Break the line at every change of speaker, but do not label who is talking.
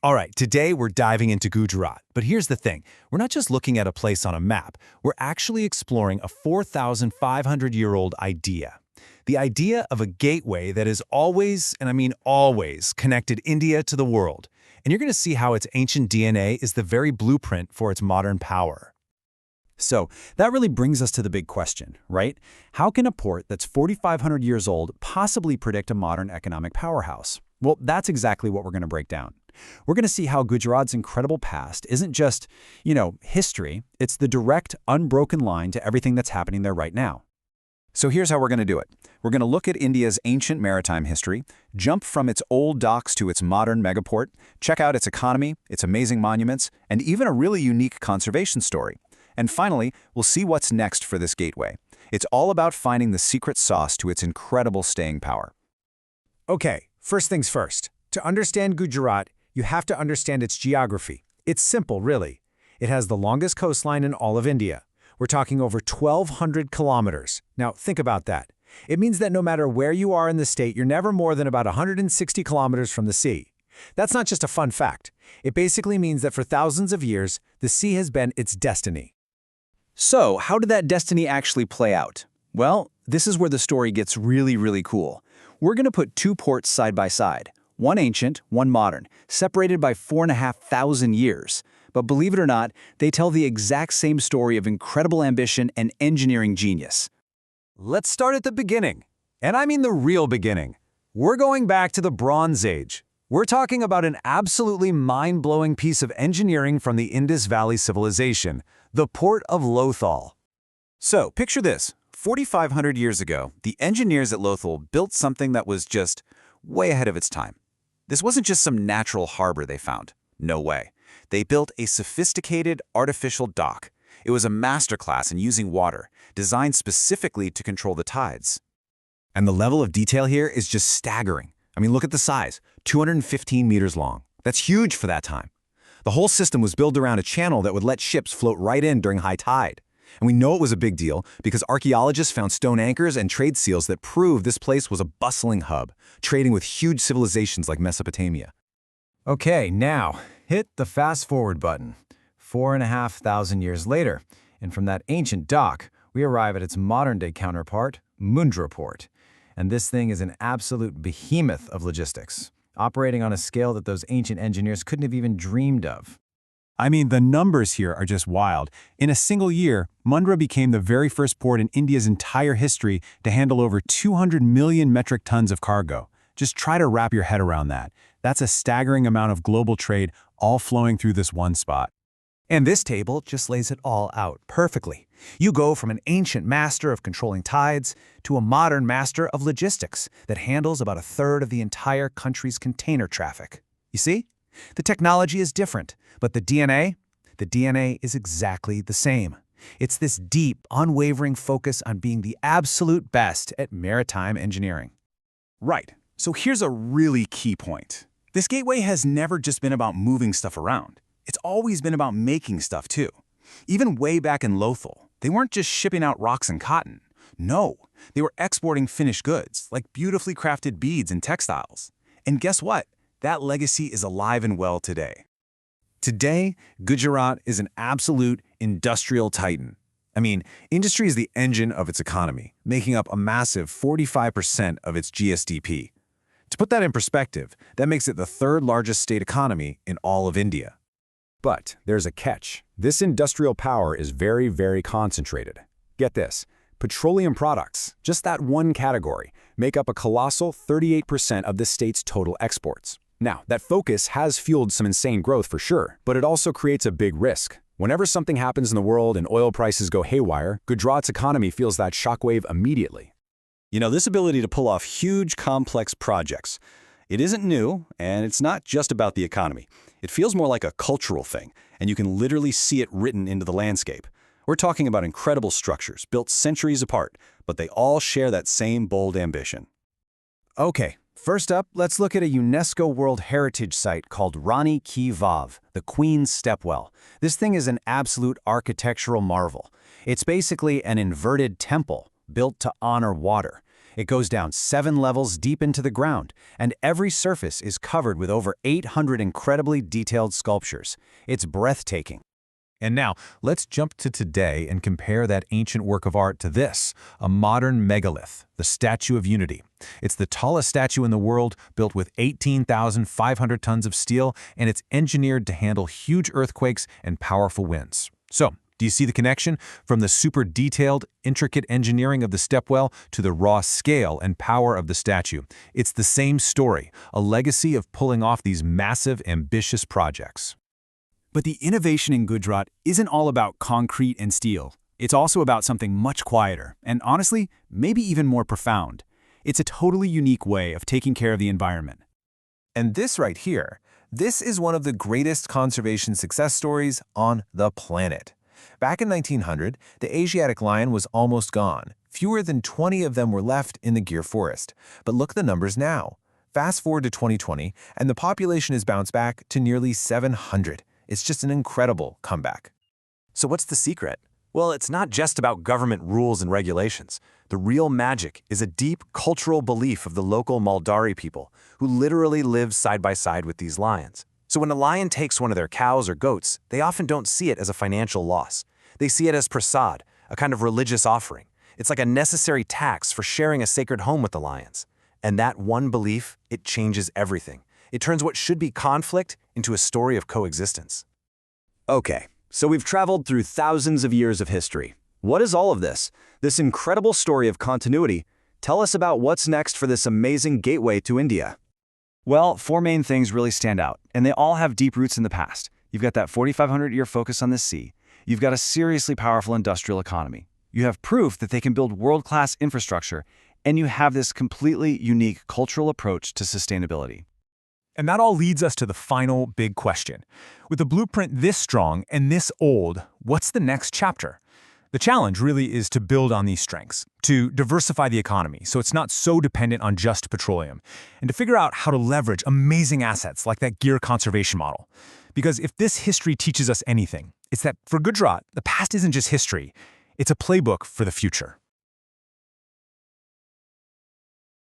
All right, today we're diving into Gujarat. But here's the thing. We're not just looking at a place on a map. We're actually exploring a 4,500-year-old idea. The idea of a gateway that is always, and I mean always, connected India to the world. And you're going to see how its ancient DNA is the very blueprint for its modern power.
So that really brings us to the big question, right? How can a port that's 4,500 years old possibly predict a modern economic powerhouse? Well, that's exactly what we're going to break down. We're going to see how Gujarat's incredible past isn't just, history. It's the direct, unbroken line to everything that's happening there right now. So here's how we're going to do it. We're going to look at India's ancient maritime history, jump from its old docks to its modern megaport, check out its economy, its amazing monuments, and even a really unique conservation story. And finally, we'll see what's next for this gateway. It's all about finding the secret sauce to its incredible staying power.
Okay, first things first. To understand Gujarat, you have to understand its geography. It's simple, really. It has the longest coastline in all of India. We're talking over 1,200 kilometers. Now, think about that. It means that no matter where you are in the state, you're never more than about 160 kilometers from the sea. That's not just a fun fact. It basically means that for thousands of years, the sea has been its destiny.
So, how did that destiny actually play out? Well, this is where the story gets really, really cool. We're going to put two ports side by side, one ancient, one modern, separated by 4,500 years. But believe it or not, they tell the exact same story of incredible ambition and engineering genius.
Let's start at the beginning. And I mean the real beginning. We're going back to the Bronze Age. We're talking about an absolutely mind-blowing piece of engineering from the Indus Valley civilization, the port of Lothal.
So, picture this. 4,500 years ago, the engineers at Lothal built something that was just way ahead of its time. This wasn't just some natural harbor they found. No way. They built a sophisticated artificial dock. It was a masterclass in using water, designed specifically to control the tides.
And the level of detail here is just staggering. I mean, look at the size, 215 meters long. That's huge for that time. The whole system was built around a channel that would let ships float right in during high tide. And we know it was a big deal because archaeologists found stone anchors and trade seals that prove this place was a bustling hub, trading with huge civilizations like Mesopotamia. Okay, now, hit the fast-forward button. 4,500 years later, and from that ancient dock, we arrive at its modern-day counterpart, Mundra Port. And this thing is an absolute behemoth of logistics, operating on a scale that those ancient engineers couldn't have even dreamed of. I mean, the numbers here are just wild. In a single year, Mundra became the very first port in India's entire history to handle over 200 million metric tons of cargo. Just try to wrap your head around that. That's a staggering amount of global trade all flowing through this one spot. And this table just lays it all out perfectly. You go from an ancient master of controlling tides to a modern master of logistics that handles about a third of the entire country's container traffic. You see? The technology is different, but the DNA is exactly the same. It's this deep, unwavering focus on being the absolute best at maritime engineering.
Right. So here's a really key point. This gateway has never just been about moving stuff around. It's always been about making stuff too. Even way back in Lothal, they weren't just shipping out rocks and cotton. No, they were exporting finished goods, like beautifully crafted beads and textiles. And guess what? That legacy is alive and well today.
Today, Gujarat is an absolute industrial titan. I mean, industry is the engine of its economy, making up a massive 45% of its GSDP. To put that in perspective, that makes it the third largest state economy in all of India. But there's a catch. This industrial power is very, very concentrated. Get this, petroleum products, just that one category, make up a colossal 38% of the state's total exports. Now, that focus has fueled some insane growth for sure, but it also creates a big risk. Whenever something happens in the world and oil prices go haywire, Gujarat's economy feels that shockwave immediately.
This ability to pull off huge, complex projects, it isn't new, and it's not just about the economy. It feels more like a cultural thing, and you can literally see it written into the landscape. We're talking about incredible structures built centuries apart, but they all share that same bold ambition.
Okay, first up, let's look at a UNESCO World Heritage Site called Rani Ki Vav, the Queen's Stepwell. This thing is an absolute architectural marvel. It's basically an inverted temple built to honor water.
It goes down 7 levels deep into the ground, and every surface is covered with over 800 incredibly detailed sculptures. It's breathtaking.
And now, let's jump to today and compare that ancient work of art to this, a modern megalith, the Statue of Unity. It's the tallest statue in the world, built with 18,500 tons of steel, and it's engineered to handle huge earthquakes and powerful winds. So, do you see the connection? From the super detailed, intricate engineering of the stepwell to the raw scale and power of the statue. It's the same story, a legacy of pulling off these massive, ambitious projects.
But the innovation in Gujarat isn't all about concrete and steel. It's also about something much quieter, and honestly, maybe even more profound. It's a totally unique way of taking care of the environment.
And this right here, this is one of the greatest conservation success stories on the planet. Back in 1900, the Asiatic lion was almost gone. Fewer than 20 of them were left in the Gir forest. But look at the numbers now. Fast forward to 2020, and the population has bounced back to nearly 700. It's just an incredible comeback.
So what's the secret? Well, it's not just about government rules and regulations. The real magic is a deep cultural belief of the local Maldari people, who literally live side by side with these lions. So when a lion takes one of their cows or goats, they often don't see it as a financial loss. They see it as prasad, a kind of religious offering. It's like a necessary tax for sharing a sacred home with the lions. And that one belief, it changes everything. It turns what should be conflict into a story of coexistence. Okay, so we've traveled through thousands of years of history. What is all of this? This incredible story of continuity. Tell us about what's next for this amazing gateway to India.
Well, 4 main things really stand out, and they all have deep roots in the past. You've got that 4,500-year focus on the sea. You've got a seriously powerful industrial economy. You have proof that they can build world-class infrastructure, and you have this completely unique cultural approach to sustainability.
And that all leads us to the final big question. With a blueprint this strong and this old, what's the next chapter? The challenge really is to build on these strengths, to diversify the economy so it's not so dependent on just petroleum, and to figure out how to leverage amazing assets like that Gir conservation model. Because if this history teaches us anything, it's that for Gujarat, the past isn't just history, it's a playbook for the future.